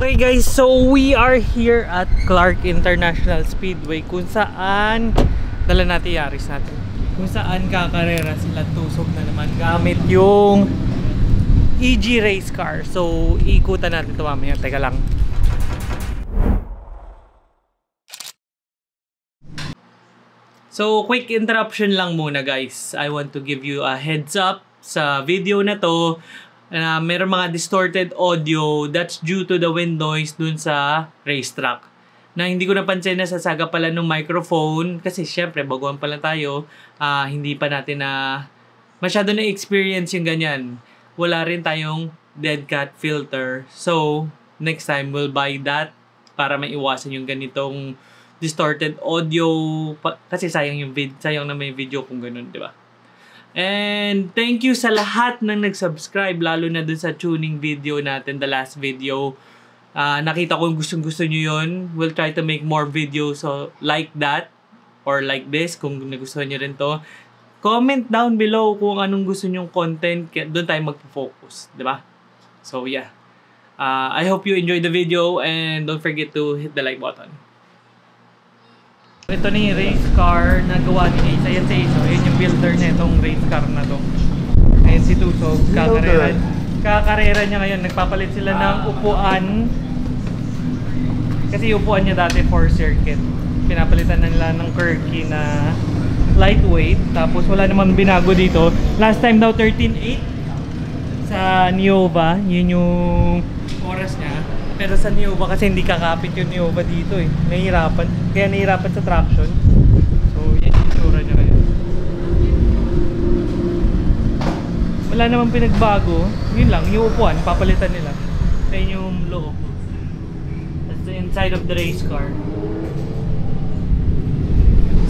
Okay guys, so we are here at Clark International Speedway kung saan dala natin Yaris natin. Kung saan kakarera sila tusok na naman gamit yung EG race car. So ikutan natin ito mamaya. Teka lang. So quick interruption lang muna guys. I want to give you a heads up sa video na to. Meron mga distorted audio that's due to the wind noise dun sa racetrack. Na hindi ko napansin na sasaga pala ng microphone kasi syempre baguhan pa lang tayo, hindi pa natin na masyado na experience yung ganyan. Wala rin tayong dead cat filter. So, next time we'll buy that para maiwasan yung ganitong distorted audio kasi sayang na may video kung ganun, di ba? And thank you sa lahat ng nag-subscribe, lalo na dun sa tuning video natin, the last video. Nakita ko gustong-gusto nyo yun. We'll try to make more videos like that or like this kung nagustuhan nyo rin to. Comment down below kung anong gusto nyong content, doon tayo magpo-focus, di ba? So yeah, I hope you enjoyed the video and don't forget to hit the like button. Ito na yung race car na gawa ni Ace. Ayan si Ace. Ayan yung builder na itong race car na to. Ayan si Tusog. Kakarera niya ngayon. Nagpapalit sila ng upuan. Kasi yung upuan niya dati 4 circuit. Pinapalitan na nila ng Kirky na lightweight. Tapos wala naman binago dito. Last time daw 13.8 sa Niova. Yun yung oras niya. Pero sa Niova kasi hindi kakapit yung Niova dito eh. Kaya nahihirapan sa traction. So yan yung itsura niya ngayon. Wala namang pinagbago. Yun lang, yung upuan, papalitan nila. Kaya yung loob. That's the inside of the race car.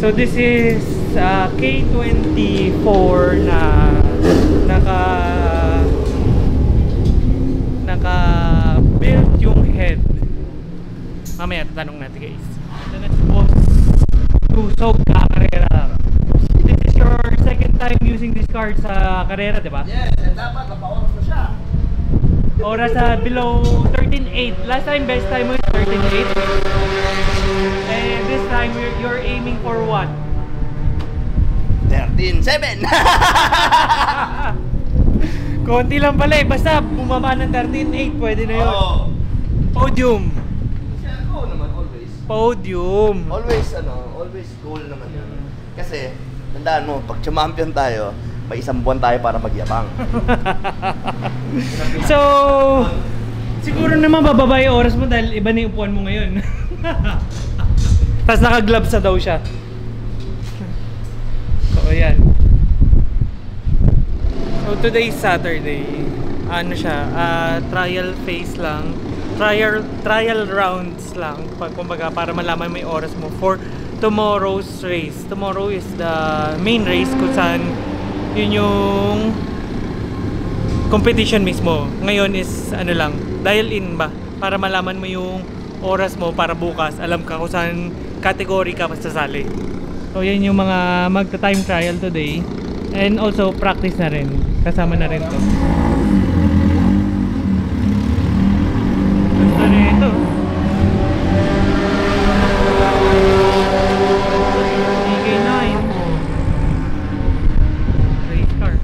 So this is K24 na naka-built yung head. Mamaya tatanong natin guys. Ito na si Boss Tusog kakarera. This is your second time using this card sa karera, di ba? Yes, and dapat napa-oras na siya. Oras below 13.8. Last time, best time mo is 13.8. And this time, you're aiming for what? 13.7. Konti lang pala eh. Basta bumaba ng 13.8, pwede na yun. Oh. Podium. Kasi ako naman, always. Podium. Always goal naman yun. Kasi, tandaan mo, pag champion tayo, may isang buwan tayo para magyabang. So, siguro naman bababa yung oras mo dahil iba na yung upuan mo ngayon. Tapos naka-gloves na daw siya. So, ayan. So, today is Saturday. Ano siya, trial phase lang. Trial rounds lang. Kumbaga, para malaman may oras mo for tomorrow's race. Tomorrow is the main race kung saan yun yung competition mismo. Ngayon is ano lang, dial in ba? Para malaman mo yung oras mo para bukas. Alam ka kung saan category ka masasali. So, yan yung mga magta-time trial today. And also, practice na rin. Kasama na rin to. Gusto na ito. EK9. Race car.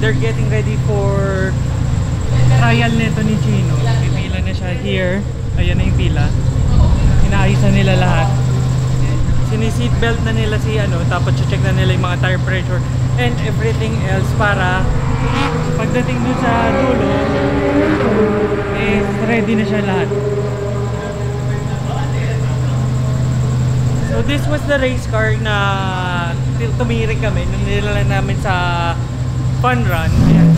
They're getting ready for trial nito ni Chino. Pipila na siya here. Ayan na yung pila. Inaayos na nila lahat. Sini-seatbelt na nila si tapos check na nila yung mga tire pressure and everything else para pagdating dun sa dulo is ready na siya lahat. So this was the race car na tumirik kami nung nilala namin sa fun run. Ayan.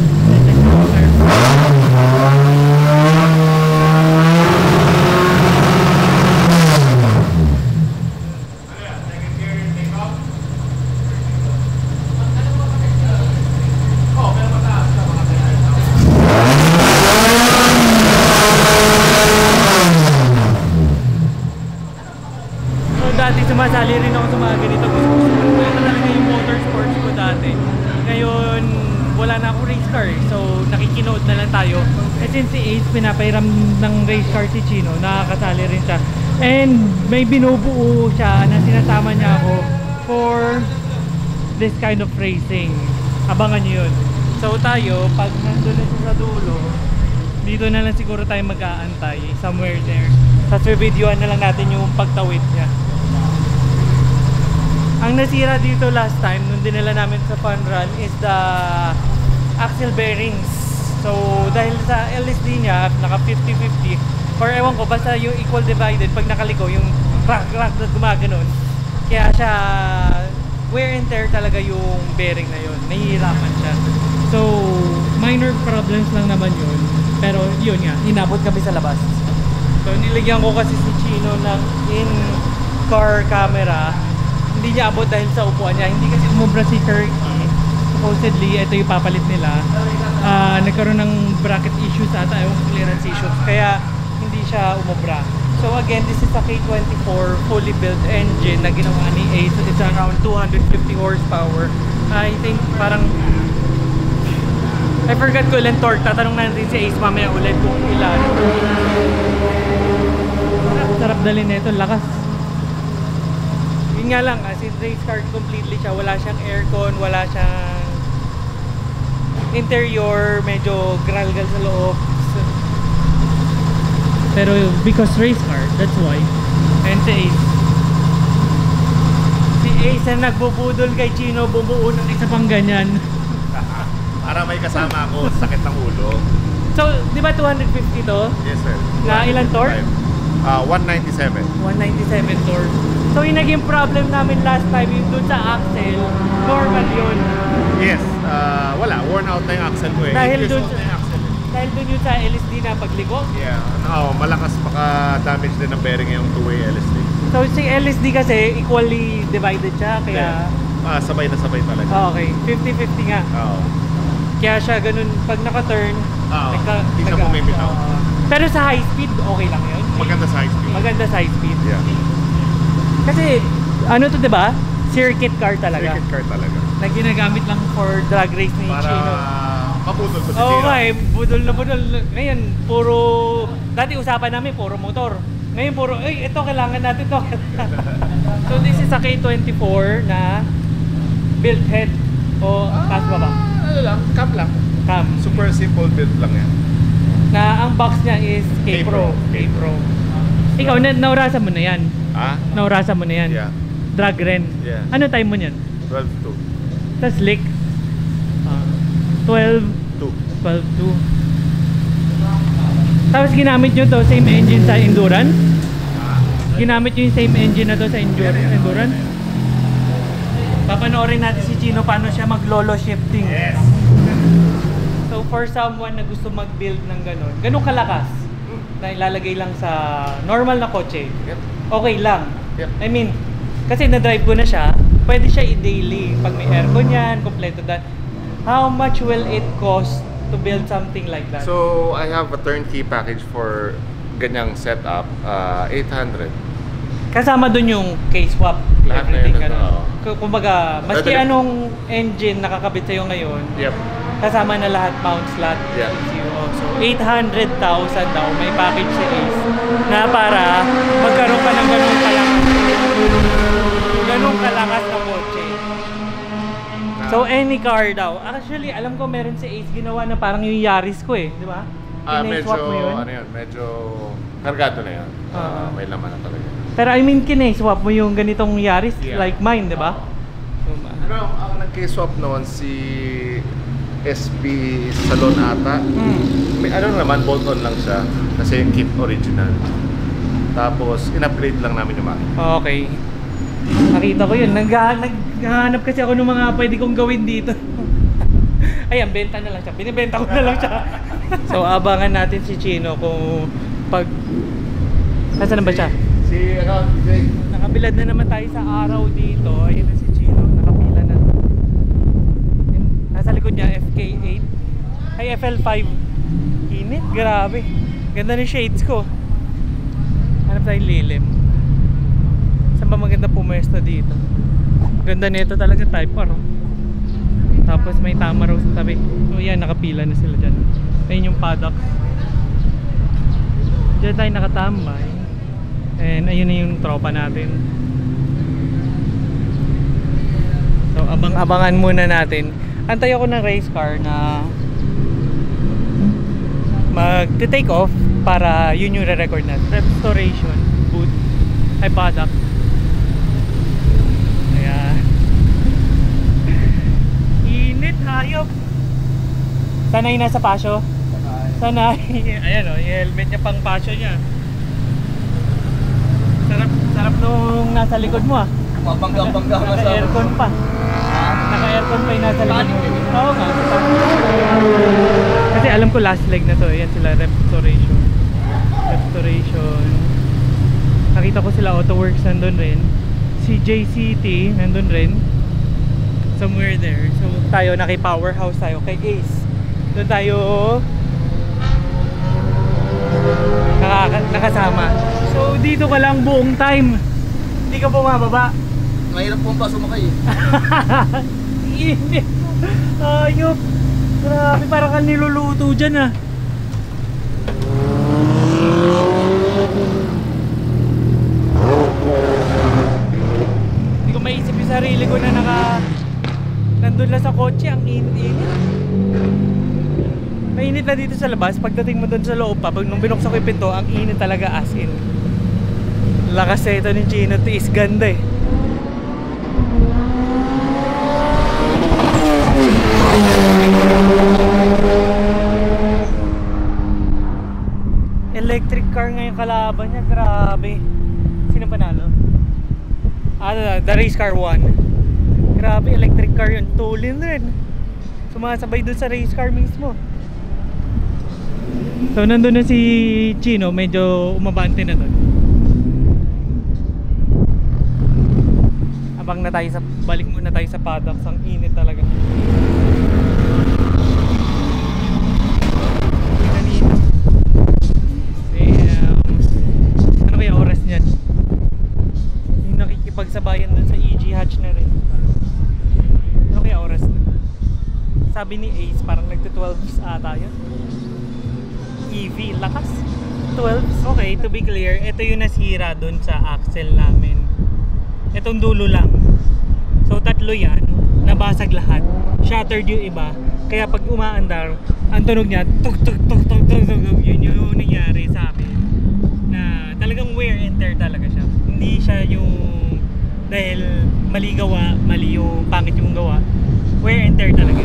tayo. Eh since si Ace pinapairam ng race car si Chino, nakakasali rin siya. And may binubuo siya na sinasama niya ako for this kind of racing. Abangan nyo yun. So tayo, pag nandun na siya sa dulo, dito na lang siguro tayo mag-aantay, somewhere there. Tapos videoan na lang natin yung pagtawid niya. Ang nasira dito last time, nung dinala namin sa fun run, is the axle bearings. So dahil sa LSD niya, naka 50-50, or ewan ko, basta yung equal divided, pag nakaliko, yung crack na gumaganon. Kaya siya, wear and tear talaga yung bearing na yun. Nahihirapan siya. So, minor problems lang naman yun. Pero yun nga, inabot kami sa labas. So, niligyan ko kasi si Chino ng in-car camera. Hindi niya abot dahil sa upuan niya. Hindi kasi umubra si Turkey. Supposedly, ito yung papalit nila. Nagkaroon ng bracket issues ata, yung clearance issues. Kaya, hindi siya umubra. So again, this is a K24 fully built engine na ginawa ni Ace. It's around 250 horsepower. I think parang I forgot ko ilang torque. Tatanong natin si Ace mamaya ulit kung ilan. Sarap dalhin nito, lakas. Yun nga lang, as in race car completely siya. Wala siyang aircon, wala siyang interior, medyo gralgal sa loob. Pero because race car, that's why. And si Ace. Si Ace na nagbubudol kay Chino, bumuo ng isa pang ganyan. Para may kasama ako, sakit ng ulo. So, di ba 250 to? Yes, sir. Na ilang torque? 197. 197 torque. So, yung naging problem namin last time, yung dun sa axle, normal yun. Yes, wala. Worn out na yung axle ko eh. Dahil Years dun old na yung axle. Dahil dun yung sa LSD na pagligo. Yeah. Malakas maka-damage din ng bearing yung two-way LSD. So, si LSD kasi equally divided siya, kaya... Sabay na sabay talaga. Okay, 50-50 nga. Oo. Kaya siya ganun, pag naka-turn, Hindi siya bumibitaw. pero sa high speed, okay lang yun. Maganda sa high speed. Maganda sa high speed. Yeah. Kasi, ano to diba? Circuit car talaga. Circuit car talaga. Na ginagamit lang for drag race ni Para Chino. maputol ko si Oo Chino. nga eh, budol na budol. Ngayon, puro, dati usapan namin, puro motor. Ngayon, puro, ito kailangan natin to. So, this is a K24 na built head o taas ba ba? Ano lang, cam lang. Cam. Super simple build lang yan. Na ang box niya is K-Pro. K-Pro. Ikaw, naurasan mo na yan. Ah? Naurasan mo na yan. Yeah. Drag ren. Yeah. Ano time mo niyan? 12-2. Sa slick? 12. 2. 12.2. Tapos ginamit nyo to, same engine sa Endurance? Ginamit nyo yung same engine na to sa Endurance? Papanoorin natin si Chino paano siya mag-lolo shifting. Yes. So for someone na gusto mag-build ng ganun kalakas, na ilalagay lang sa normal na kotse, Yep. okay lang. Yep. I mean, kasi na-drive ko na siya, pwede siya i-daily. Pag may aircon yan, kompleto that. How much will it cost to build something like that? So, I have a turnkey package for ganyang setup, 800. Kasama dun yung K-swap, Lahat na everything yun, ganun. oo. Kumbaga, maski Dadali- anong engine nakakabit sa'yo ngayon, Yep. kasama na lahat, mount slot, Yeah. ECU. So, 800,000 daw may package si Ace na para magkaroon ka ng ganung kalakas na kotse. So, any car daw. Actually, alam ko meron si Ace ginawa na parang yung Yaris ko eh, di ba? Medyo, Kine-swap mo yun. ano yun, medyo kargado na yan. May laman na talaga. Pero I mean, kine-swap mo yung ganitong Yaris Yeah. like mine, di ba? Pero ang nag-swap noon si SB Salon ata. May ano naman, bolt-on lang siya. Kasi yung kit original. Tapos, in-upgrade lang namin yung makina. Okay. Nakita ko yun. Naghahanap kasi ako ng mga pwede kong gawin dito. Ayan, benta na lang siya. Binibenta ko na lang siya. So, abangan natin si Chino kung pag... Nasaan na ba siya? Si, ano, Jay? Nakabilad na naman tayo sa araw dito. Ayun na si Chino. Nakapila na. Nasa likod niya, FK8. Ay, FL5. Init, grabe. Ganda ng shades ko. Hanap tayong lilim. Saan ba maganda pumwesto dito? Ganda nito talaga, Type R. Tapos may tama raw sa tabi. So yan, nakapila na sila dyan. Ayun yung paddock. Diyan tayo nakatambay. And ayun na yung tropa natin. So abang-abangan muna natin. Antay ako ng race car na mag-take off para yun yung re-record natin. Restoration booth ay paddock. Ayan. Init, hayop. Sanay nasa pasyo? Sanay. Ayan o, yung helmet niya pang pasyo niya. Sarap nung nasa likod mo ah. Mabangga-bangga ka sa... Naka-aircon pa. Naka-aircon pa yung nasa likod mo. Oo nga. Kasi alam ko last leg na to. Yan sila, Restoration. Nakita ko sila Autoworks nandun rin. Si JCT nandun rin. Somewhere there. So tayo, naki-powerhouse tayo kay Ace. Doon tayo nakasama. So dito ka lang buong time. Hindi ka bumababa. Mahirap po pa sumakay eh. Init. Ayop. Grabe, parang ka niluluto dyan ah. Hindi ko maisip yung sarili ko na nandun lang sa kotse. Ang init-init. Mainit na dito sa labas. Pagdating mo dun sa loob pa, nung binuksan ko yung pinto, ang init talaga as in. Lakas ito ni Chino, tiis ganda eh. Electric car ngayon kalaban niya, grabe. Sino panalo? The race car 1. Grabe, electric car yun. Tulin rin. Sumasabay dun sa race car mismo. So nandun na si Chino, medyo umabante na dun. Abang na tayo balik muna tayo sa paddock. Ang init talaga. Ano kaya oras niyan? Yung nakikipagsabayan dun sa EG Hatch na rin. Ano kaya oras na? Sabi ni Ace parang nagto-12s ata yun. EV, lakas 12. Okay, to be clear, ito yung nasira dun sa axle namin. Itong dulo lang. So tatlo yan, nabasag lahat. Shattered yung iba. Kaya pag umaandar, ang tunog niya tuk tuk tuk tuk tuk tuk. Yun yung nangyari sa amin. Na talagang wear and tear talaga siya. Hindi siya yung dahil mali gawa, mali yung pangit yung gawa. Wear and tear talaga.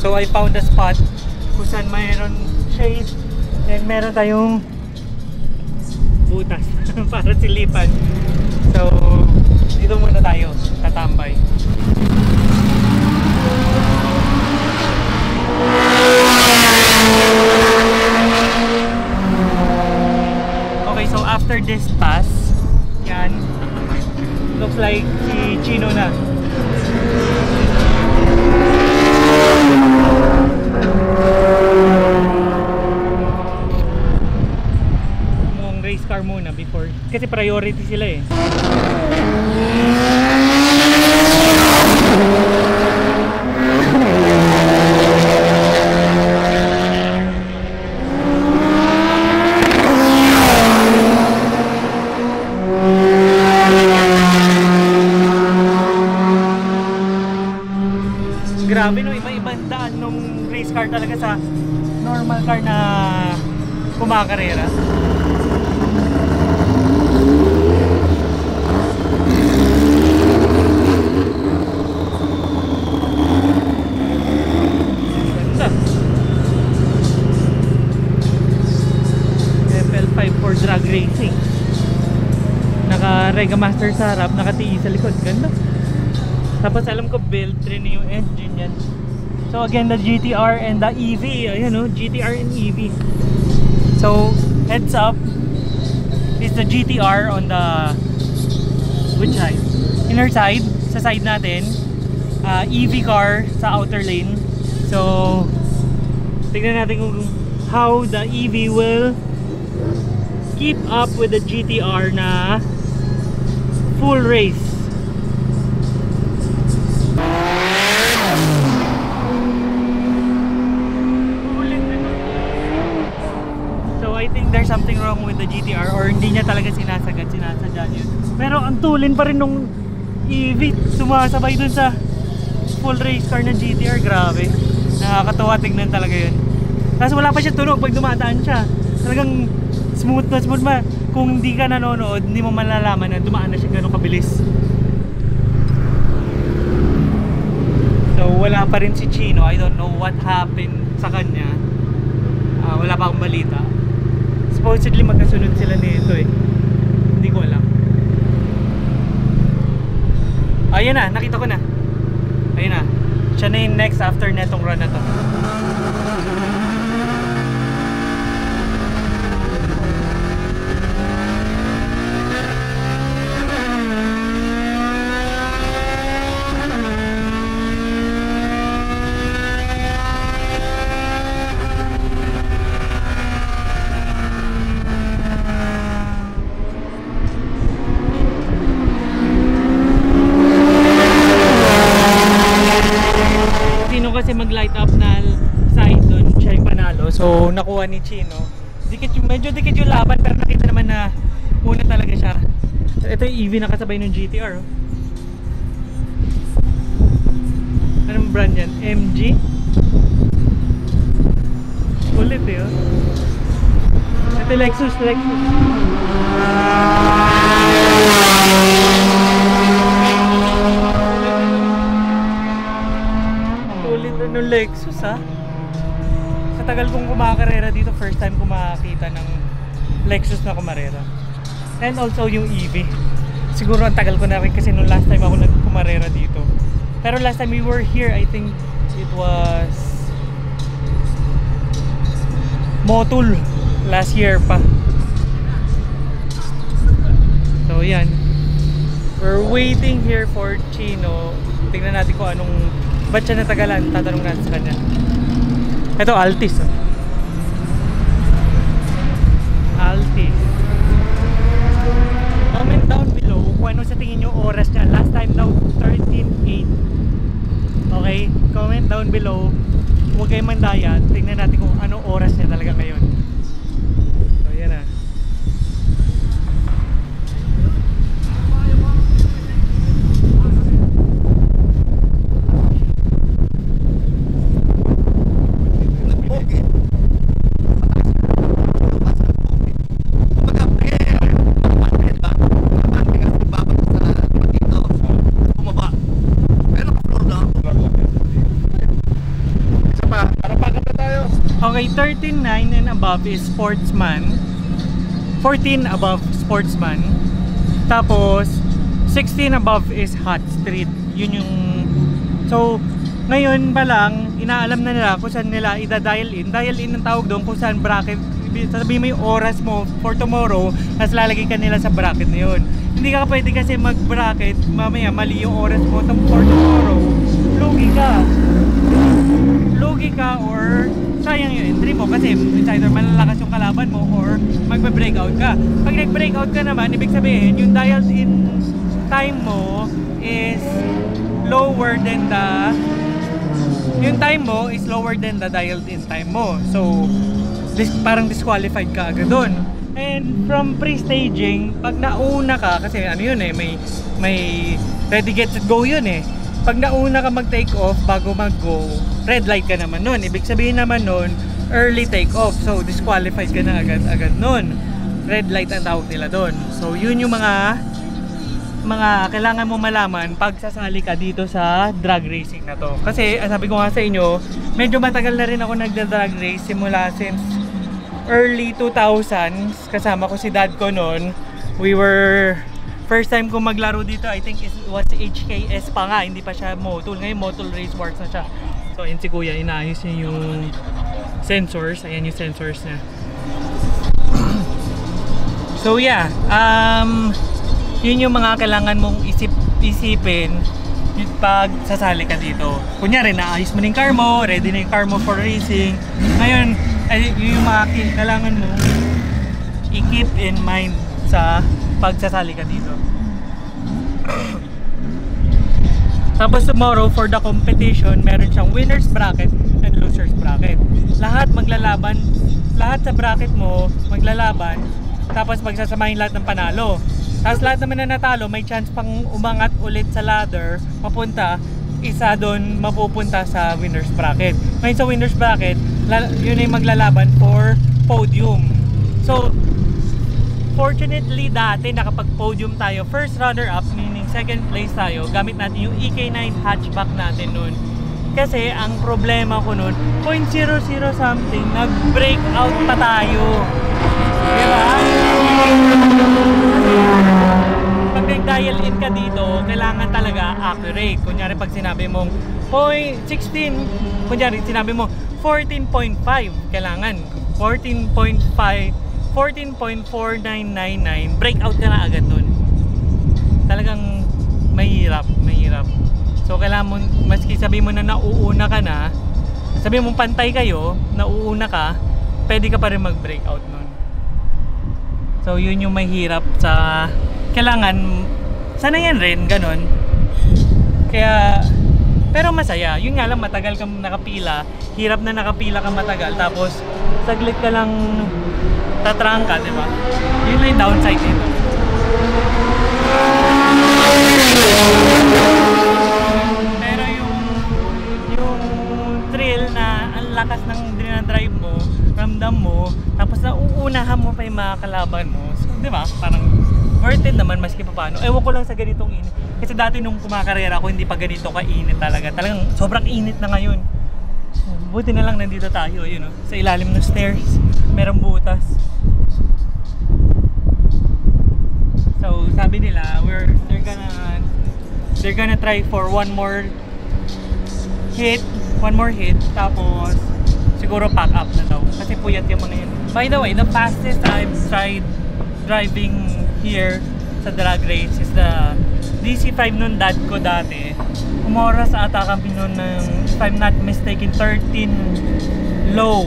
So I found a spot kung saan mayroon shade and meron tayong butas para silipan. So dito muna tayo tatambay. Okay, so after this pass, yan, looks like si Chino na. Race car muna before kasi priority sila eh. Grabe no, iba-ibang daan nung race car talaga sa normal car na kumakarera. Drag racing. Naka Rega Master sa harap, naka-TE sa likod. Ganda. Tapos alam ko built rin yung engine yan. So again, the GTR and the EV. Ayan o, GTR and EV. So heads up, is the GTR on the which side? inner side, sa side natin. EV car sa outer lane. So, tignan natin kung how the EV will keep up with the GTR na full race. So, I think there's something wrong with the GTR or hindi niya talaga sinasadya yun. Pero ang tulin pa rin nung EV, sumasabay dun sa full race car na GTR. Grabe, nakakatawa tignan talaga yun. Tapos wala pa siya tunog pag dumadaan siya. Talagang smooth na smooth ma. Kung hindi ka nanonood, hindi mo malalaman na dumaan na siya gano'ng kabilis. So wala pa rin si Chino. I don't know what happened sa kanya. Wala pa akong balita. Supposedly magkasunod sila nito eh. Hindi ko alam. Ayun na, nakita ko na. Ayun na, siya na yung next after netong run na to. Kasi mag-light up na side doon, siya yung panalo. So, nakuha ni Chino. Medyo dikit yung laban, pero nakita naman na una talaga siya. So, ito yung EV nakasabay ng GTR. Anong brand yan? MG? Ulit eh. Ito Lexus. Ng Lexus ha. Sa tagal kong kumakarera dito, first time ko makakita ng Lexus na kumarera. And also yung EV. Siguro ang tagal ko na rin kasi nung last time ako nagkumarera dito. Pero last time we were here, I think it was Motul last year pa. So yan, we're waiting here for Chino. Tingnan natin kung anong ba't siya natagalan, tatanong natin sa kanya. Ito, Altis. Altis. Comment down below kung ano sa tingin nyo oras niya. Last time daw, 13:08. Okay? Comment down below. Huwag kayong mandaya. Tingnan natin kung ano oras niya talaga ngayon. So, yan na. Okay, 13.9 and above is sportsman. 14 above sportsman. Tapos 16 above is hot street. Yun yung... So, ngayon pa lang, inaalam na nila kung saan nila i-dial in. Dial in ang tawag doon kung saan bracket. Sabihin mo yung oras mo for tomorrow, tapos lalagay ka nila sa bracket na yun. Hindi ka pwede kasi mag-bracket, mamaya mali yung oras mo for tomorrow. Lugi ka or sayang yung entry mo kasi it's either malalakas yung kalaban mo or magbe-breakout ka. Pag nag-breakout ka naman, ibig sabihin yung dialed in time mo is lower than the dialed in time mo. So parang disqualified ka agad dun. And from pre-staging, pag nauna ka, kasi ano yun eh, may ready get set go yun eh. Pag nauna ka mag-take off bago mag-go, red light ka naman nun. Ibig sabihin naman nun, early take off. So disqualified ka na agad nun. Red light ang tawag nila dun. So yun yung mga kailangan mo malaman pag sasali ka dito sa drag racing na to. Kasi sabi ko nga sa inyo, medyo matagal na rin ako nagda-drag race simula since early 2000s. Kasama ko si dad ko noon. We were first time ko maglaro dito, I think it was HKS pa nga, hindi pa siya Motul. Ngayon Motul Race Works na siya. So yun si kuya, inaayos niya yung sensors. Ayan yung sensors niya. So yeah, Yun yung mga kailangan mong isipin pag sasali ka dito. Kunyari, naayos mo na yung car mo, ready na yung car mo for racing. Ngayon, yun yung mga kailangan mo i-keep in mind sa pagsasali ka dito. Tapos tomorrow for the competition, meron siyang winner's bracket and loser's bracket. Lahat maglalaban, lahat sa bracket mo maglalaban, tapos magsasamahin lahat ng panalo. Tapos lahat naman na natalo, may chance pang umangat ulit sa ladder, mapunta, isa doon mapupunta sa winner's bracket. Ngayon sa winner's bracket, yun ay maglalaban for podium. So, fortunately dati nakapag-podium tayo, first runner-up, meaning second place tayo, gamit natin yung EK9 hatchback natin noon. Kasi ang problema ko noon, 0.00 something, nag-break out pa tayo. Diba? Pag nag-dial in ka dito, kailangan talaga accurate. Kunyari pag sinabi mong 16, kunyari sinabi mo 14.5, kailangan 14.4999, breakout ka na agad nun. Talagang mahirap. So kailangan mo, maski sabi mo na nauuna ka na, sabi mo pantay kayo, nauuna ka, pwede ka pa rin mag-breakout nun. So yun yung mahirap sa, kailangan, sana yan rin, ganun. Kaya, pero masaya. Yun nga lang, matagal kang nakapila, hirap na nakapila ka matagal, tapos saglit ka lang tatrangka, di ba? Yun lang yung downside nito. Pero yung thrill na ang lakas ng dinadrive mo, ramdam mo, tapos nauunahan mo pa yung mga kalaban mo. So, di ba? Parang worth it naman maski pa paano. Ewan ko lang sa ganitong init. Kasi dati nung kumakarera ako, hindi pa ganito kainit talaga. Talagang sobrang init na ngayon. Buti na lang nandito tayo, yun, sa ilalim ng stairs. Merong butas. So sabi nila, they're gonna try for one more hit, tapos siguro pack up na daw. Kasi puyat yung mga yun. By the way, the fastest I've tried driving here sa drag race is the DC5 nung dad ko dati. Umoras sa ata kami nun ng, if I'm not mistaken, 13 low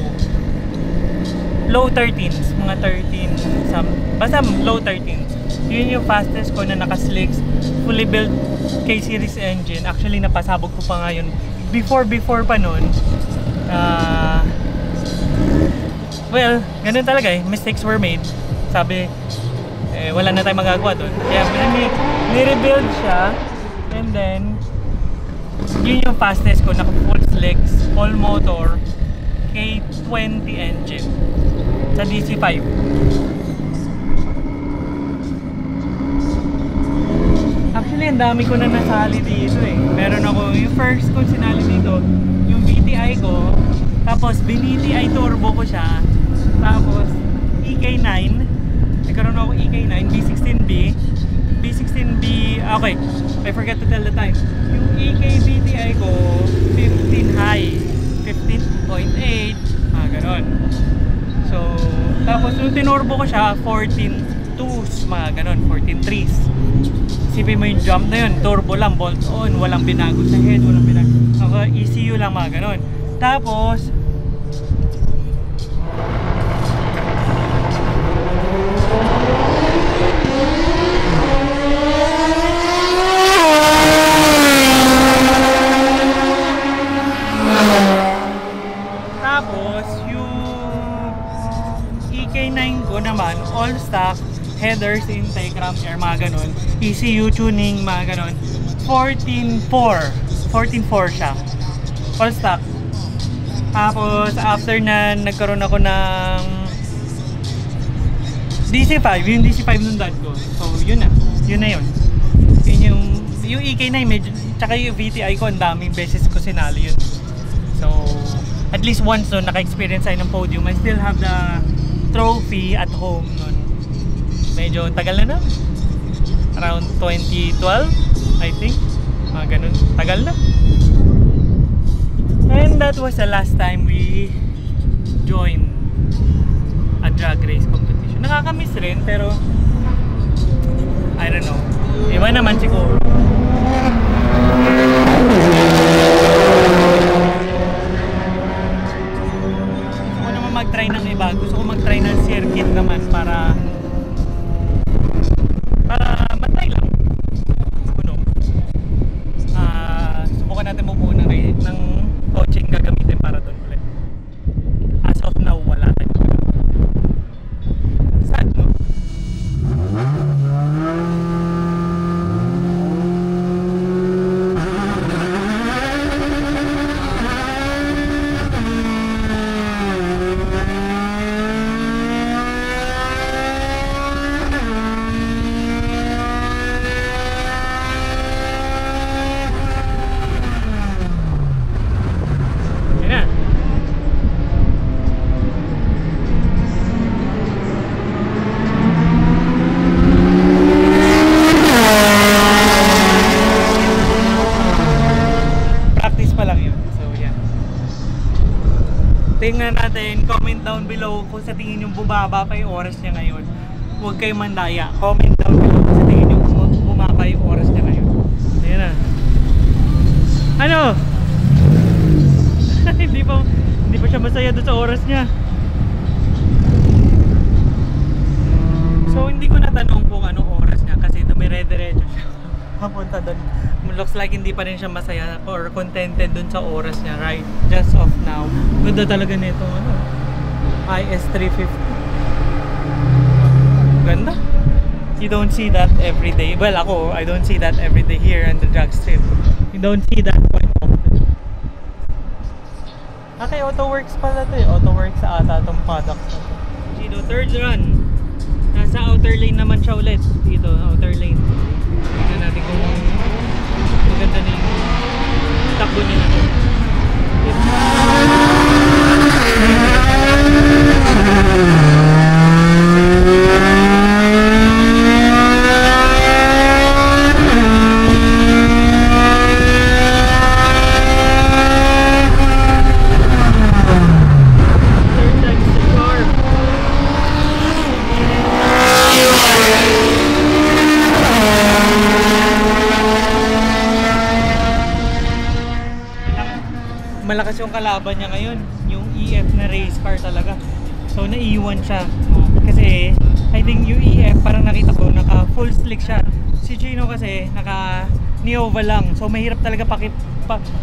13s, mga 13 basta low 13s. Yun yung fastest ko na naka-slicks, fully built K-series engine. Actually napasabog ko pa ngayon before pa nun. Well, ganun talaga mistakes were made. Sabi, wala na tayong magagawa doon. Kaya ni-rebuild siya, and then yun yung fastest ko, naka full slicks, all motor, K20 engine sa DC5. Actually, ang dami ko na nasali dito Meron ako, yung first kong sinali dito, yung VTI ko, tapos bin-VTI turbo ko siya, tapos EK9, nagkaroon ako EK9, B16B, okay, I forgot to tell the time. Yung EK VTI ko, 15 high, 15.8, ganon. So, tapos nung tinorbo ko siya, 14 2s, mga ganon, 14 3s. Isipin mo yung jump na yun, turbo lang, bolt on, walang binago sa head, walang binago, ECU lang, mga ganon. Tapos yung EK9 ko naman, all stock, headers, intake, ram air, mga ganon, ECU tuning, mga ganon, 14.4 siya, all stock. Tapos after na nagkaroon ako ng DC5, yung DC5 nung dad ko, so yun na yun yung EK9 medyo, tsaka yung VTI ko, ang daming beses ko sinali yun. So at least once nun naka-experience tayo ng podium. I still have the trophy at home nun. Medyo tagal na around 2012 I think, mga ganun, tagal na. And that was the last time we joined a drag race competition. Nakakamiss rin, pero I don't know. Iba naman siguro. Gusto ko naman mag-try ng iba. Gusto ko mag-try ng circuit naman para matry lang. Ano? Subukan natin bumuo ng coaching gagamitin para doon ulit. As of now, wala tayo. Sad, no? Tingnan natin, comment down below kung sa tingin yung bumaba pa yung oras niya ngayon. Huwag kayong mandaya. Comment down below kung sa tingin yung bumaba yung oras niya ngayon. Ayan na. Ano? hindi pa siya masaya doon sa oras niya. So hindi ko natanong kung anong oras niya kasi dumire-diretso siya papunta doon. Looks like hindi pa rin siya masaya or contented dun sa oras niya right just of now. Ganda talaga nito IS350. Ganda. You don't see that every day. Well, I don't see that every day here on the drag strip. You don't see that quite often. Okay, AutoWorks pala to eh. AutoWorks sa ata itong products na to. Dito, third run. Nasa outer lane naman siya ulit. Dito, outer lane. Tignan natin kung maganda na yung takbo niya na to. Malakas yung kalaban niya ngayon, yung EF na race car talaga. So naiiwan siya kasi I think yung EF parang nakita ko naka full slick siya. Si Chino kasi naka Neova lang. So mahirap talaga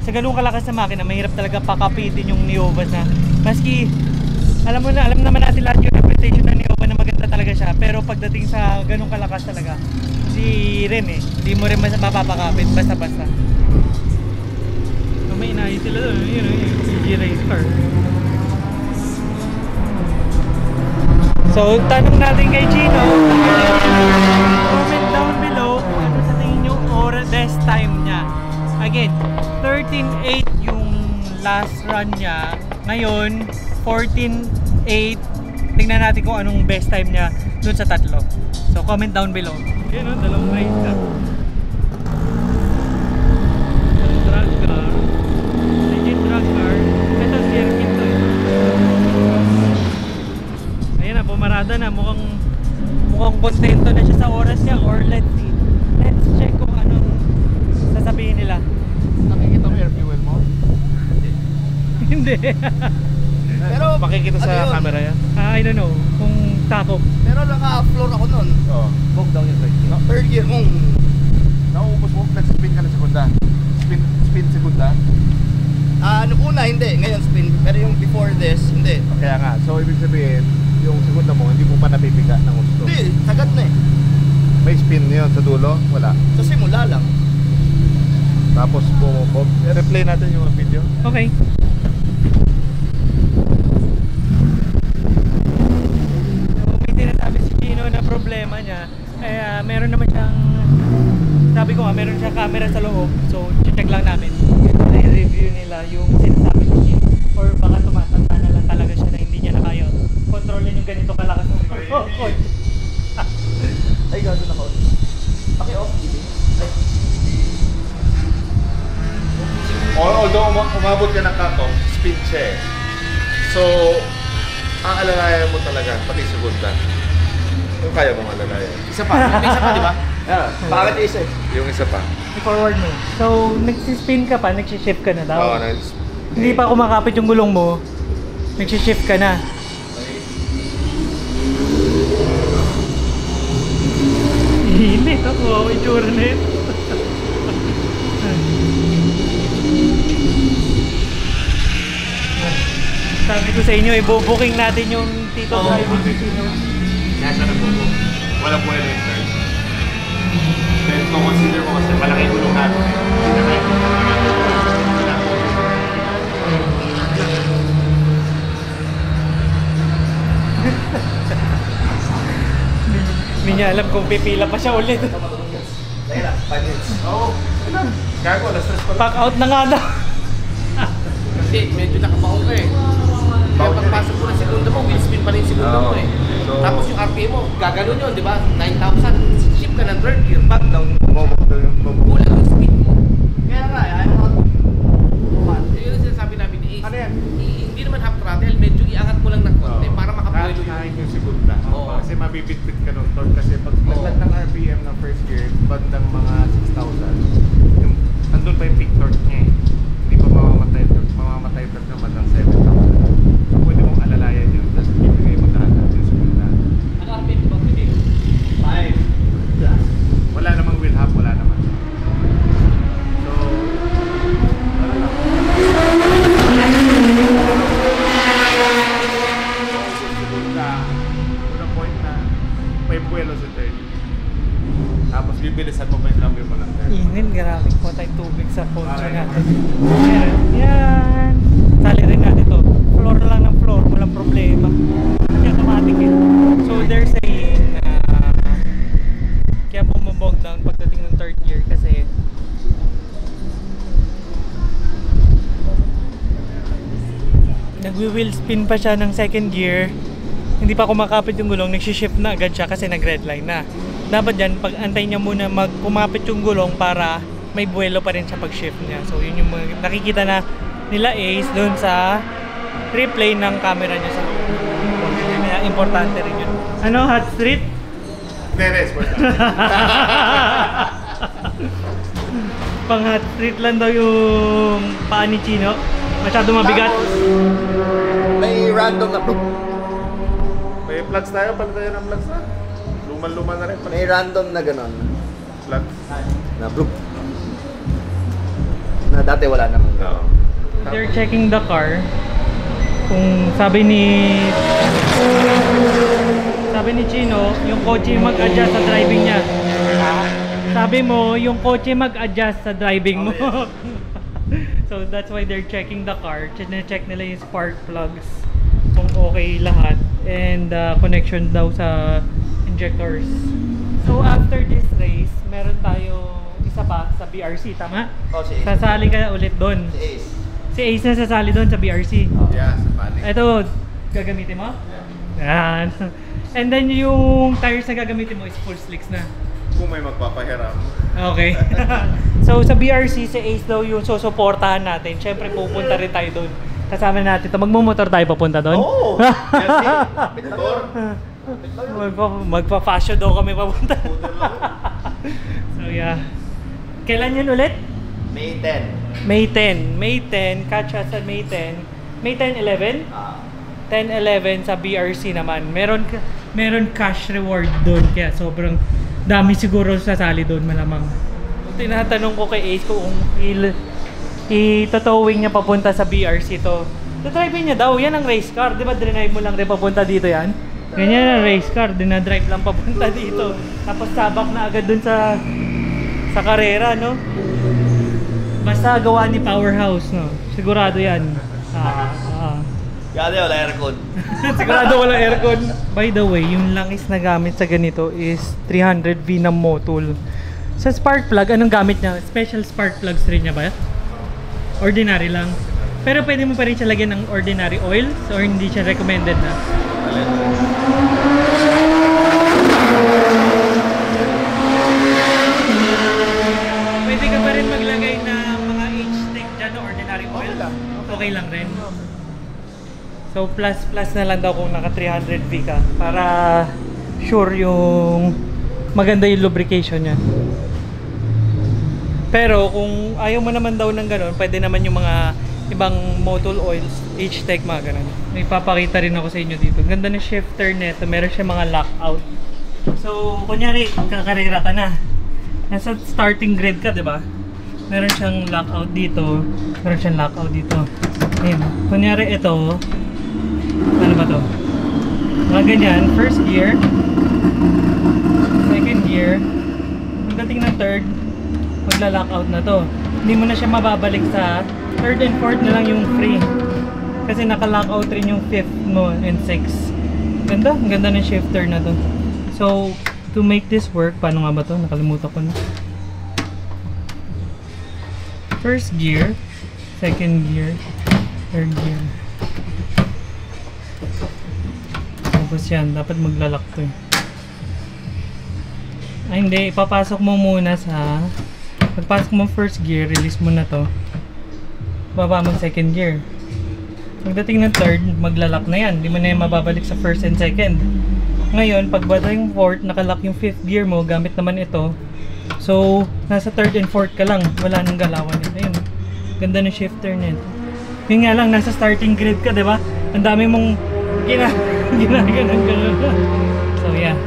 sa ganung kalakas na makina, mahirap talaga pakapitin yung Neova na. Maski alam naman natin lahat yung reputation ng Neova na maganda talaga siya, pero pagdating sa ganung kalakas talaga, hindi mo rin mapapakapit basta-basta. May inayos sila doon, yun yung CG race car. So, tanong natin kay Chino, comment down below ano sa tingin yung best time niya. Again, 13.8 yung last run niya. Ngayon, 14.8. Tingnan natin kung anong best time niya dun sa tatlo. So, comment down below. Yun o, dalawang race car. Pumarada na, mukhang kontento na siya sa oras niya, or let's check kung anong sasabihin nila. Nakikita mo yung fuel mo? Hindi. Pero makikita sa camera yan? I don't know kung takop. Pero naka-floor ako nun. Oo. Bog down yung third gear. Third gear mong nauubos mo, nag-spin ka na segunda. Spin segunda? Una hindi, ngayon spin. Pero yung before this, hindi. Kaya nga, so ibig sabihin, yung segunda mo, hindi mo pa nabibiga ng gusto. Hindi, sagad na eh. May spin yun sa dulo? Wala. Sa simula lang. Tapos bumubog. I-replay natin yung video. Okay. So, may sinasabi si Chino na problema niya. Kaya meron naman siyang, sabi ko nga, meron siyang camera sa loob. So, check lang namin. I-review nila yung sinasabi ni Chino. Or baka tumatanda na lang talaga siya na hindi niya na kaya kontrolin yung ganito kalakas ng coach. Ay, gagawin ako. Paki-off, gini. Although umabot ka ng cut-off, spin siya eh. So, aalalayan mo talaga, pati segunda. Yung kaya mong alalayan. Isa pa, di ba? Bakit isa eh? Yung isa pa. I-forward mo. So, nagsispin ka pa, nagsishift ka na daw. Oo, Hindi pa kumakapit yung gulong mo, nagsishift ka na. Init ako, itsura na yun. Sabi ko sa inyo, ibubuking natin yung Tito Driving si Chino. Nasa na po. Wala po yung return. Then, kung consider mo kasi malaki gulong natin. Hindi na kayo. Hindi niya alam kung pipila pa siya ulit. Dahil lang, 5 minutes. Oo. Gago, alas 3 pa lang. Pack out na nga daw. Kasi medyo nakabaon ka eh. Kaya pagpasok mo ng segunda mo, wheel spin pa rin yung segunda mo eh. So- Tapos yung RPM mo, gaganon yun, di ba? 9,000, ship ka ng third gear, back down. Kulang yung speed mo. Kaya nga, ayaw ko. Yun ang sinasabi namin ni Ace. Ano yan? Hindi naman half throttle, medyo iangat mo lang ng konti para makabuelo yung... Kahit yung segunda. Oo. Kasi mabibitbit ka nung torque kasi pag laglag ng RPM ng first gear, bandang mga 6,000, yung andun pa yung peak torque niya eh. Hindi pa mamamatay torque. Mamamatay torque naman ng 7,000. So pwede mong alalayan yun. Tapos ibigay mo dahan yung segunda. Ang RPM ba pwede? 5. Wala namang wheel hub, wala naman. So, ano lang. Segunda, unang point na may buwelo sa third. Tapos bibilisan mo pa yung cambio mo ng third. Init, grabe po tayong tubig sa poncho natin. Meron. Yan. Sali rin natin to. Floor lang ng floor, walang problema. Kasi automatic eh. So they're saying na kaya bumabog down pagdating ng third gear kasi nagwi-wheel spin pa siya ng second gear. Hindi pa kumakapit yung gulong, nagsishift na agad siya kasi nag-red line na. Dapat dyan, pag-antay niya muna kumapit yung gulong para may buwelo pa rin sa pag-shift niya. So yun yung mga nakikita na nila Ace doon sa replay ng camera niya sa loob. Kaya importante rin yun. Ano, hot street? Teres, wala. Pang hot street lang daw yung paa ni Chino. Masyado mabigat. May random na May plugs tayo, pala tayo ng plugs na. Luman-luman na rin. may random na ganon. Plugs. Na bloop. Na dati wala naman. Oo. They're checking the car. Kung sabi ni Chino, yung kotse mag-adjust sa driving niya. Sabi mo, yung kotse mag-adjust sa driving mo. So that's why they're checking the car. Check nila yung spark plugs kung okay lahat and connection daw sa injectors. So after this race, meron tayo isa pa sa BRC, tama? Oh, si Ace. Sasali ka ulit doon. Si Ace. Si Ace na sasali doon sa BRC. Yeah, sa panic. Ito, gagamitin mo? Yeah. Yan. And then yung tires na gagamitin mo is full slicks na. Kung may magpapahiram. Okay. So sa BRC, si Ace daw yung susuportahan natin. Siyempre pupunta rin tayo doon. Kasama natin ito. Magmumotor tayo papunta doon? Oo! Motor. Magpa-fashion daw kami papunta. So yeah. Kailan yun ulit? May 10. May 10. May 10. Catch us at May 10. May 10, 11? 10-11 sa BRC naman. Meron cash reward doon kaya sobrang dami siguro sasali doon malamang. Tinatanong ko kay Ace kung i-towing niya papunta sa BRC to. Dadrive niya daw, yan ang race car. Di ba drinay mo lang rin papunta dito yan? Ganyan ang race car, dinadrive lang papunta dito. Tapos sabak na agad doon sa karera, no? Basta gawa ni Powerhouse, no? Sigurado yan. Kaya wala aircon. Sigurado walang aircon. By the way, yung langis na gamit sa ganito is 300V na motul. Sa spark plug, anong gamit niya? Special spark plugs rin niya ba? Ordinary lang. Pero pwede mo pa rin siya lagyan ng ordinary oil or hindi siya recommended na? Pwede ka pa rin maglagay ng mga H-Tech dyan na ordinary oil? Okay lang rin. So plus na lang daw kung naka 300V ka para sure yung maganda yung lubrication niya. Pero kung ayaw mo naman daw ng gano'n, pwede naman yung mga ibang motor oils, H-Tech, mga gano'n. May papakita rin ako sa inyo dito. Ganda ng shifter nito, meron siya mga lockout. So, kunyari, kakarera ka na. Nasa starting grid ka, di ba? Meron siyang lockout dito. Meron siyang lockout dito. Ayun. Kunyari ito, ano ba to? Mga ganyan, first gear, second gear, pagdating ng third, magla-lockout na to. Hindi mo na siya mababalik sa third and fourth na lang yung free. Kasi naka-lockout rin yung fifth mo and sixth. Ganda, ang ganda ng shifter na to. So, to make this work, paano nga ba to? Nakalimutan ko na. First gear, second gear, third gear. Tapos yan, dapat maglalak to eh. Ay hindi, ipapasok mo muna sa pagpasok mo first gear, release mo na to, baba mo second gear. Pagdating ng third, maglalak na yan, hindi mo na yan mababalik sa first and second. Ngayon, pagdating fourth, nakalock yung fifth gear mo, gamit naman ito. So, nasa third and fourth ka lang, wala nang galawan yun. Ayun, ganda ng shifter nito. Yun nga lang, nasa starting grid ka, diba? Ang dami mong ginaganon. So yeah.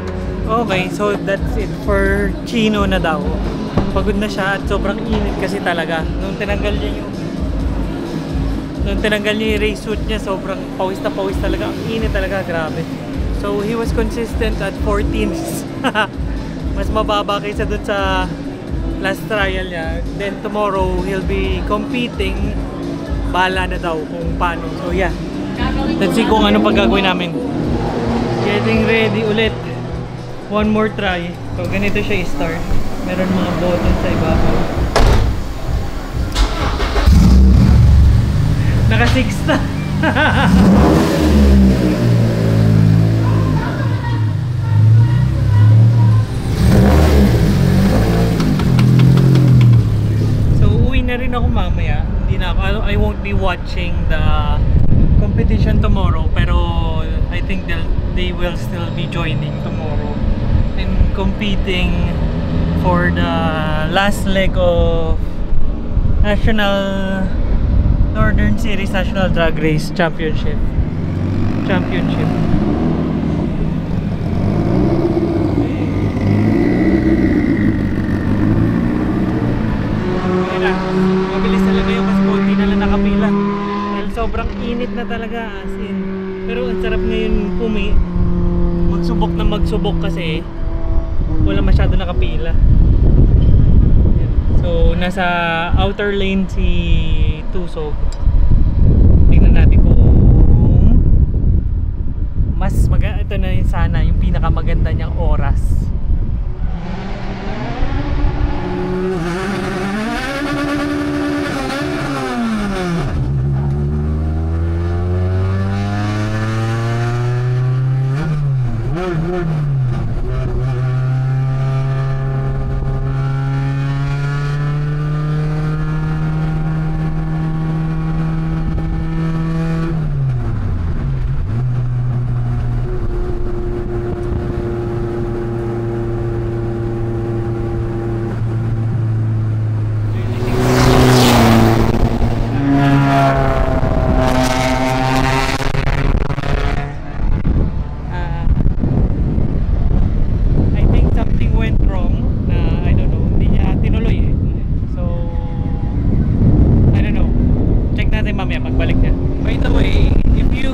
Okay, so that's it for Chino na daw. Pagod na siya at sobrang init kasi talaga. Nung tinanggal niya yung race suit niya, sobrang pawis na pawis talaga. Ang init talaga, grabe. So he was consistent at 14s. Mas mababa kaysa dun sa last trial niya. Then tomorrow he'll be competing. Bahala na daw kung paano. So yeah. Let's see kung ano pag gagawin namin. Getting ready ulit. One more try. So ganito siya i-start. Meron mga button sa ibabaw. Naka 6 na. So uwi na rin ako mamaya. Hindi na ako, I won't be watching the competition tomorrow, pero I think they will still be joining tomorrow and competing for the last leg of Northern Series National Drag Race Championship. Mabilis talaga yung mas konti na lang nakapila. Sobrang init na talaga, as in. Pero ang sarap ngayon magsubok kasi wala masyado nakapila. So nasa outer lane si Tusog. Tingnan natin kung ito na yun sana yung pinakamaganda niyang oras.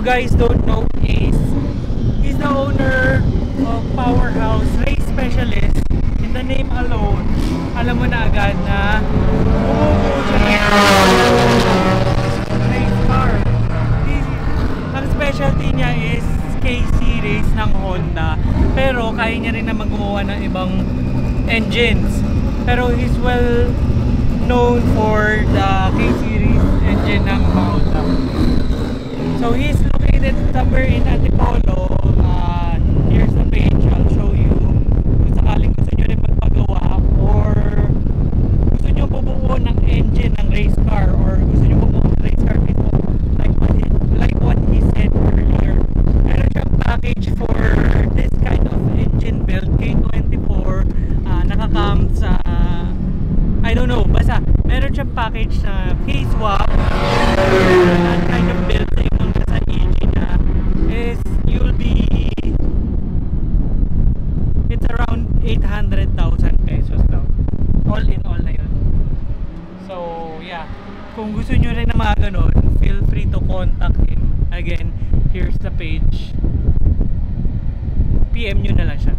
Guys don't know, he's the owner of Powerhouse Race Specialist. In the name alone, alam mo na agad na bumubuo siya ng race car. Ang specialty niya is K-Series ng Honda, pero kaya niya rin naman gumawa ng ibang engines. Pero he's well known for the K-Series engine ng Honda. So he's located somewhere in Antipolo. Here's the page. I'll show you. Kung sakaling gusto nyo rin magpagawa or gusto nyo bubuo ng engine ng race car or gusto nyo bubuo ng race car dito, like what he said earlier. Meron siyang package for this kind of engine build, K24 I don't know, basta meron siyang package na K-swap. That kind of building nung nasa EG na is you'll be, it's around 800,000 pesos daw. All in all na yun. So yeah, kung gusto nyo rin na mga ganon, feel free to contact him. Again, here's the page. PM nyo na lang siya.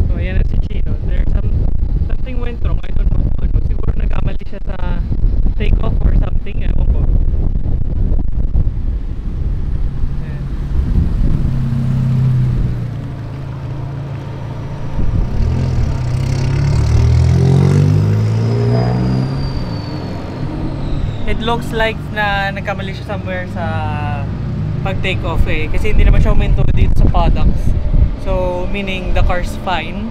So ayan na si Chino. There's something went wrong. I don't know kung ano. Siguro nagkamali siya sa take off or something. Ewan ko. Ayan. It looks like na nagkamali siya somewhere sa pag take off eh, kasi hindi naman siya uminto dito sa paddocks. So meaning the car's fine.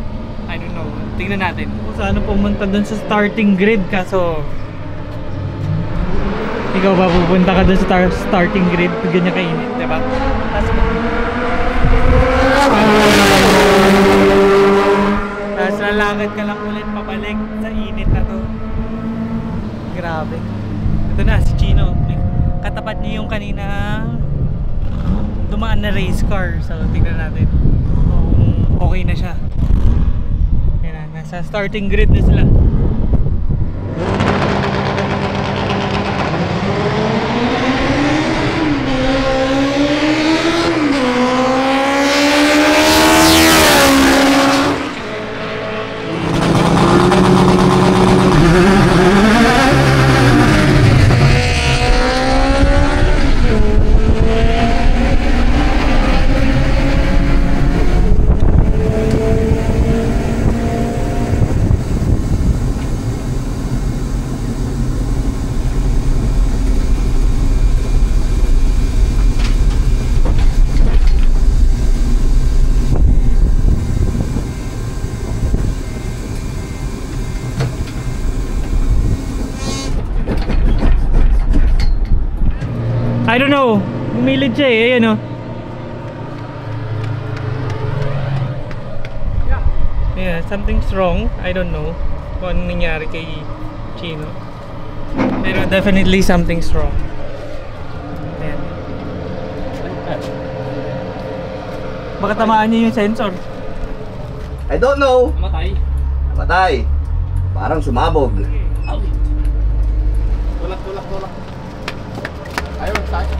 I don't know, tingnan natin kung saan pumunta dun sa starting grid. Kaso ikaw ba pupunta ka dun sa starting grid? Ganyan kainit, diba? Tapos lalakad ka lang ulit pabalik sa init na to. Grabe. Ito na si Chino, katapat niya yung kanina dumaan na race car. So tingnan natin kung okay na siya. Yan na, nasa starting grid na sila. I don't know, umilid siya eh, ayan o. Yeah, something's wrong. I don't know kung anong nangyari kay Chino. Pero definitely something's wrong. Ayan. Baka tamaan niya yung sensor. I don't know. Namatay. Namatay. Parang sumabog. Tulak. Ayaw, tayo.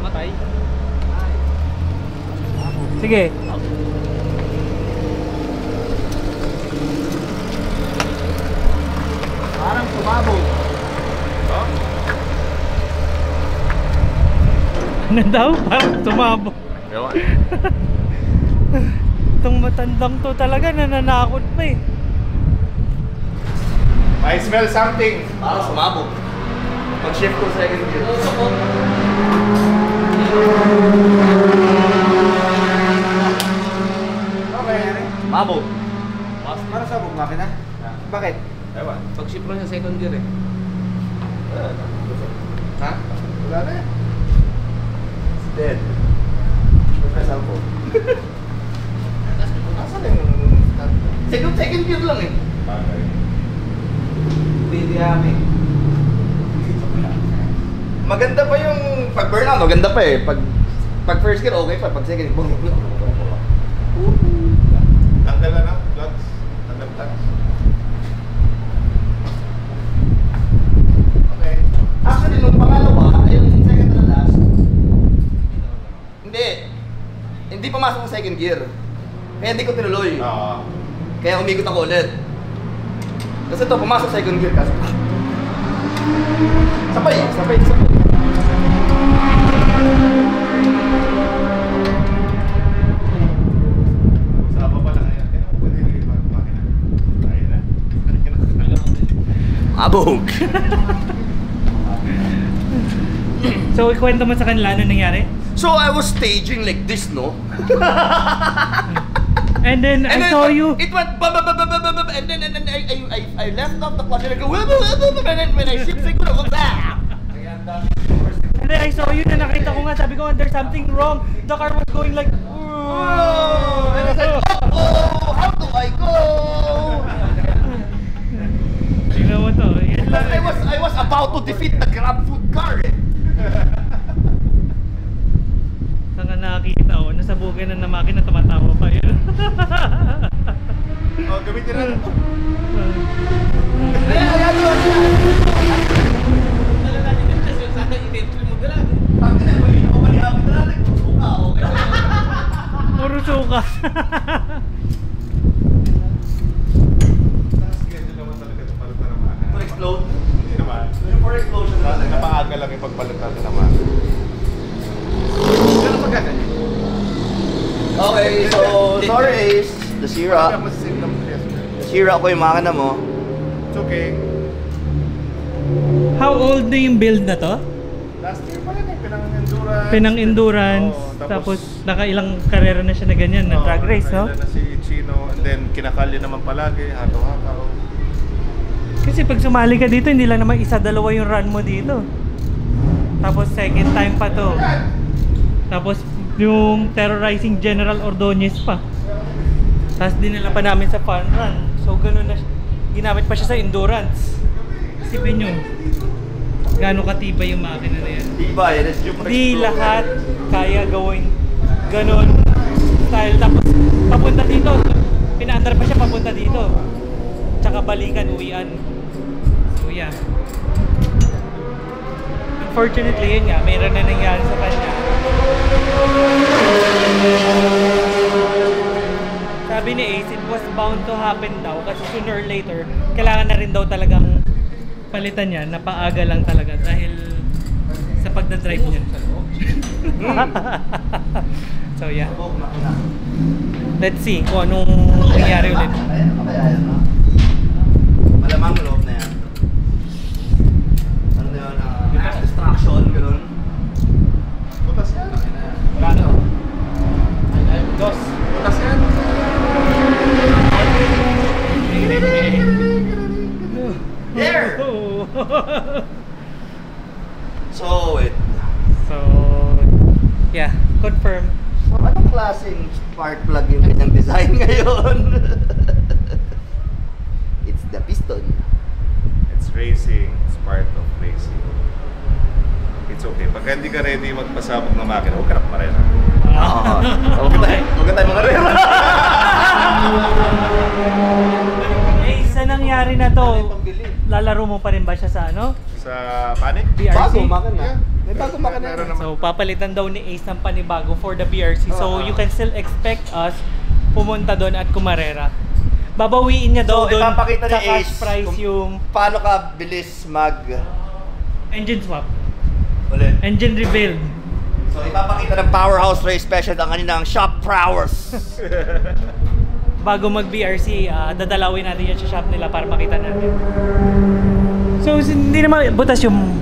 Namatay. Sige. Parang sumabog. Ano daw? Parang sumabog. Ewan. Itong matandang to talaga nananakot pa eh. I smell something. Parang sumabog. Pag-shift ko second gear. Okay. Sumabog. Para sa bug makina? Bakit? Ewan. Pag-ship lang sa second gear eh. Ha? Wala na eh. It's dead. May cellphone. Asan yung Second gear lang eh. bagay? Hindi kami. Maganda pa yung pag burnout, maganda pa eh. Pag first gear okay pa, pag second gear, Tanggal na, plugs. Tanggal plugs. Okay. Actually, nung pangalawa, ayun yung second na last, hindi pumasok ang second gear. Kaya hindi ko tinuloy. Oo. Kaya umikot ako ulit. Kasi ito, pumasok second gear kasi sabay. Sa baba lang yan. Kaya kung pwede yung makina. Ayun na. Abog! So ikwento mo sa kanila ano nangyari? So I was staging like this, no? And then I saw you. It went bum, bum, bum, bum, bum, bum, and then I left off the clutch and I go bum, bum, bum, bum, and then when I shift I go bam. And then I saw you na nakita ko nga, sabi ko there's something wrong. The car was going like And I said, oh, how do I go? Tingnan mo to. Yan lang. I was about to defeat the Grab Food car eh. Saan ka nakakita o? Nasa bugay na makina, tumatawa pa yun. Oh, gamitin natin ito. Ayan, Puro suka. Schedule naman talaga itong palutan ng mga. For explode? Hindi naman. For explosion Napaaga lang yung pagpalit natin ng mga. Pero maganda. Okay, so sorry Ace, nasira. Kaya masisave naman yes. Nasira ko yung makina mo. It's okay. How old na yung build na to? Last year pa rin eh, pinang-endurance. Pinang-endurance, Oo, tapos nakailang karera na siya na ganyan, na drag race, no? nakailan na si Chino, and then kinakalya naman palagi, hato-hataw. Kasi pag sumali ka dito, hindi lang naman isa-dalawa yung run mo dito. Tapos second time pa to. Tapos yung terrorizing General Ordonez pa. Tapos dinala pa namin sa fun run. So ganun na, ginamit pa siya sa endurance. Isipin nyo, gaano katibay yung makina na yan. Diba, yan is due for Hindi explode. lahat kaya gawin ganun style. Tapos papunta dito, pinaandar pa siya papunta dito. Tsaka balikan, uwian. So yeah. Unfortunately yun nga, mayroon na nangyari sa kanya. Sabi ni Ace, it was bound to happen daw kasi sooner or later, kailangan na rin daw talagang palitan niya, napaaga lang talaga dahil sa pagdadrive niya. So yeah. Let's see kung anong nangyari ulit. Ayan, kaya yan, no? Malamang loob na yan. Ano na yun? Mass destruction, gano'n. Butas yan. Ano? Dos. Butas yan. There! So, wait. So yeah, confirm. So, anong klaseng spark plug yung kanyang design ngayon? It's the piston. It's racing. It's part of racing. It's okay. Pagka hindi ka ready magpasabog ng makina, huwag ka na pumarena. Huwag tayo mga rera. Eh, sa nangyari na to, lalaro mo pa rin ba siya sa ano? Sa Panic? BRC? Bagong makina. Yeah. May bagong makina. Meron naman. So papalitan daw ni Ace ng panibago for the BRC. So you can still expect us pumunta doon at kumarera. Babawiin niya daw So, doon ipapakita ni sa cash Ace prize kung yung paano ka bilis mag... engine swap, Ulit. engine rebuild. So, ipapakita ng Powerhouse Race Special ang kanilang shop prowess. Bago mag BRC, dadalawin natin yan sa shop nila para makita natin. So hindi naman butas yung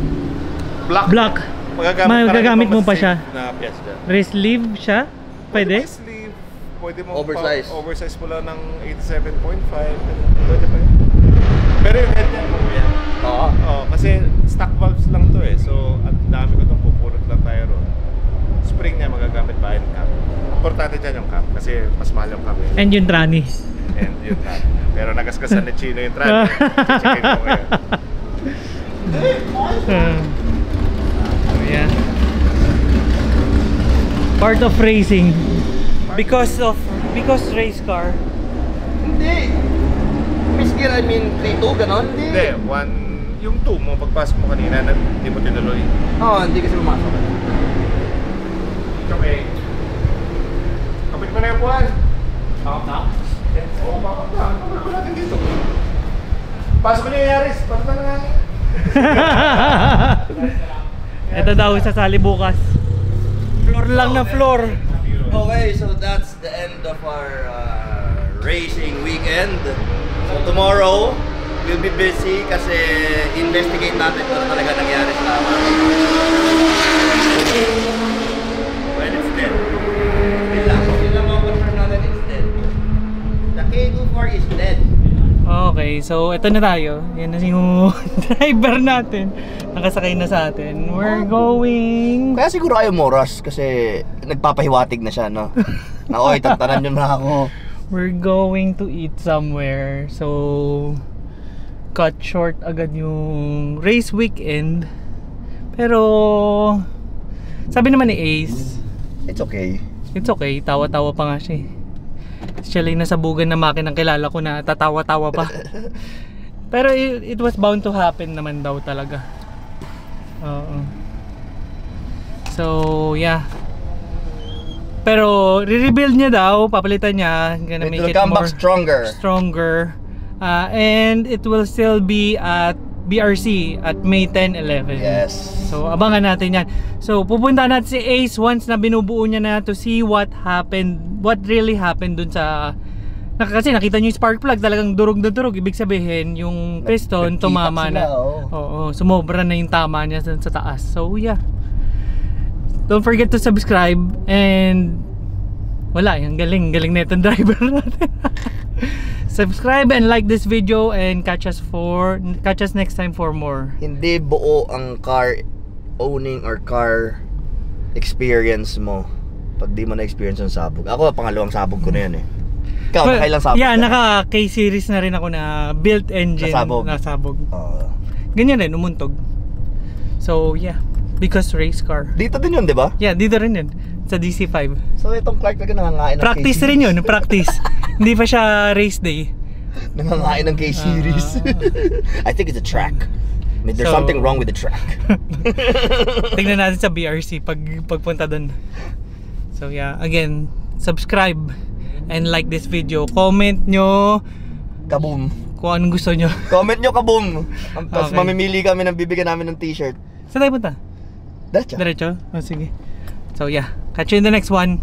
block. Magagamit mo pa siya. Na piyesta. Race sleeve siya? Pwede? Sleeve. Pwede mo Oversize. Oversize mo lang ng 87.5. Pwede pa yun. Pero yung head niya mo yan. Oo. Oo, kasi stock valves lang to eh. So, at dami ko itong pupurot lang tayo ron. Spring niya magagamit pa yung cap. Importante dyan yung cap kasi mas mahal yung cap eh. And yung tranny. And yun na. Pero nagasgasan ni Chino yung trend. Checkin ko ngayon. So yeah. Part of racing. Because race car. Hindi. Miss Gear, I mean, 3-2, ganon? Hindi, yung 2 mo, pagpasok mo kanina, hindi mo tinuloy. Oo, hindi kasi pumasok. Okay. Kapit mo na yung buwan. Bakit na? Oo, bakit na? Kapit ko natin dito. Pasok ko na yung Yaris. Pasok na nga. Ito daw sasali bukas. Floor lang na floor. Okay, so that's the end of our racing weekend. So tomorrow, we'll be busy kasi investigate natin kung ano talaga nangyari sa tama. Well, it's dead. Yun lang mga confirm natin, it's dead. The K24 is dead. Okay, so ito na tayo. Yan na yung driver natin. Nakasakay na sa atin. We're going... Kaya siguro ayaw mo rush kasi nagpapahiwatig na siya, no? Na, oy, tantanan nyo na ako. We're going to eat somewhere. So, cut short agad yung race weekend. Pero, sabi naman ni Ace, It's okay. it's okay. Tawa-tawa pa nga siya. Siya lang nasabugan na makinang kilala ko na tatawa-tawa pa. Pero it was bound to happen naman daw talaga. Oo. So, yeah. Pero, re-rebuild niya daw, papalitan niya, gonna It make will it come more back stronger. And it will still be at BRC at May 10, 11. Yes. So, abangan natin yan. So, pupunta natin si Ace once na binubuo niya na to see what happened, what really happened dun sa... Kasi nakita niyo yung spark plug, talagang durog na durog. Ibig sabihin, yung piston Nagkita tumama sila, na. Oo, sumobra na yung tama niya sa taas. So, yeah. Don't forget to subscribe and wala, yung galing na itong driver natin. Subscribe and like this video and catch us next time for more. Hindi buo ang car owning or car experience mo pag di mo na-experience yung sabog. Ako, pangalawang sabog ko na yan eh. Ikaw, nakailang sabog Yeah, ka? naka K-series na rin ako na built engine nasabog. Ganyan rin, umuntog. So, yeah. Because race car. Dito din yun, di ba? Yeah, dito rin yun. Sa DC5. So, itong Clark na nangangain ng Practice K-series. rin yun, practice. Hindi pa siya race day. Nangangain ng K-series. I think it's a track. I mean, there's So- something wrong with the track. Tingnan natin sa BRC pagpunta dun. So yeah, again, subscribe and like this video. Comment nyo Kaboom. kung anong gusto nyo. Comment nyo, kaboom. Tapos Okay. mamimili kami ng bibigyan namin ng t-shirt. Saan tayo punta? Diretso. Diretso? Oh, sige. So yeah, catch you in the next one.